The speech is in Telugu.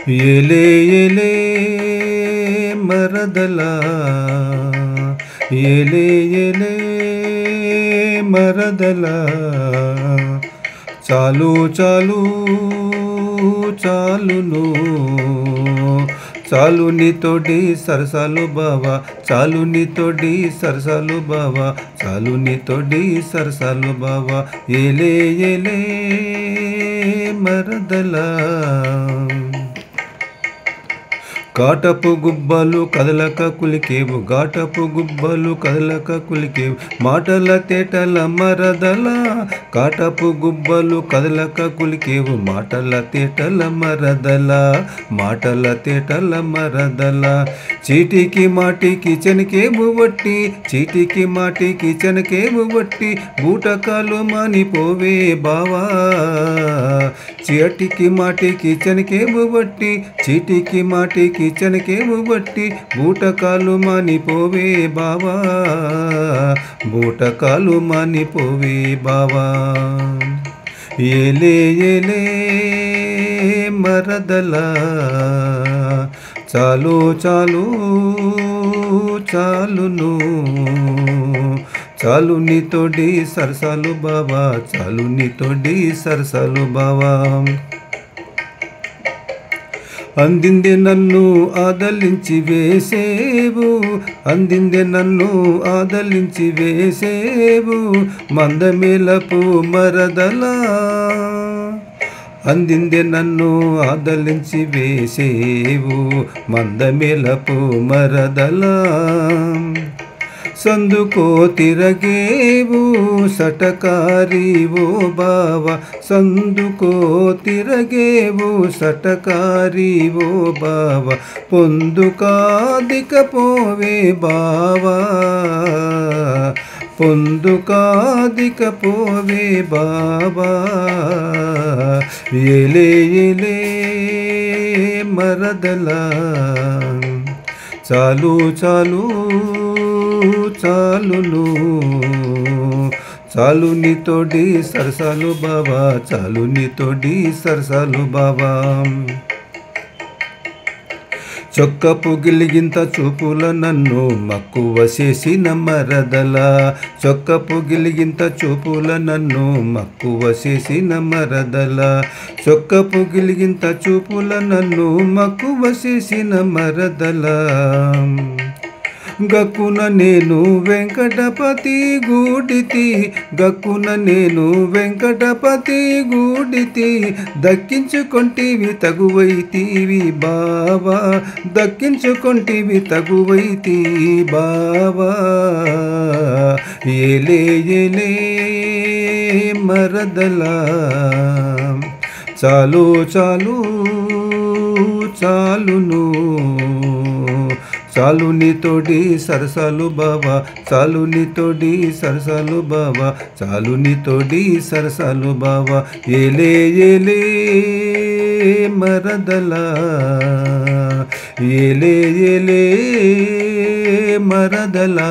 ఏలే ఏలే మరదలా ఏలే ఏలే మరదలా చాలు చాలు చాలును చాలు నీతోటి సరసాలు బావా చాలు నీతోటి సరసాలు బావా చాలు నీతోటి సరసాలు బావా ఏలే ఏలే మరదలా ఘాటపు గుబ్బలు కదలక కులికేవు ఘాటపు గుబ్బలు కదలక కులికేవు మాటల తేటల మరదల ఘాటపు గుబ్బలు కదలక కులికేవు మాటల తేటల మరదల మాటల తేటల మరదల చీటికి మాటికి చెనకేవు వట్టి చీటికి మాటికి చెనకేవు వట్టి బూటకాలు మానిపోవే బావా చీటికి మాటికి చెనకేవు వట్టి చీటికి మాటికి చెనకేవు బట్టి బూటకాలు మానిపోవే బావా బూటకాలు మానిపోవే బావా ఏలే ఏలే మరదలా చాలు చాలు చాలును చాలు నీతోటి సరసాలు బావా చాలు నీతోటి సరసాలు బావా అందిందే నన్ను ఆదలించి వేసేవు అందిందే నన్ను ఆదలించి వేసేవు మందమేలపు మరదలా అందిందే నన్ను ఆదలించి వేసేవు మందమేలపు మరదలా సందుకో తిరగేవు సటకారీవో బావా సందుకో తిరగేవు సటకారీవో బావా పొందుకాదికపోవే బావా పొందుకాదికపోవే బావా ఏలే ఏలే మరదలా చాలు చాలు చాలును చాలు నీతోటి సరసాలు బావా చాలు నీతోటి సరసాలు బావా చొక్కపు గిలిగింత చూపుల నన్ను మక్కువ చేసిన మరదలా చొక్కపు గిలిగింత చూపుల నన్ను మక్కువ చేసిన మరదలా చొక్కపు గిలిగింత చూపుల నన్ను మక్కువ చేసిన మరదలా గక్కున నేను వెంకటపతి గూడితి గక్కున నేను వెంకటపతి గూడితి దక్కించుకొంటివి తగువైతివి బావా దక్కించుకొంటివి తగువైతి బావా ఏలే ఏలే మరదలా చాలు చాలు చాలును చాలు నీతోటి సరసాలు బావా చాలు నీతోటి సరసాలు బావా చాలు నీతోటి సరసాలు బావా ఏలే ఏలే మరదలా ఏలే ఏలే మరదలా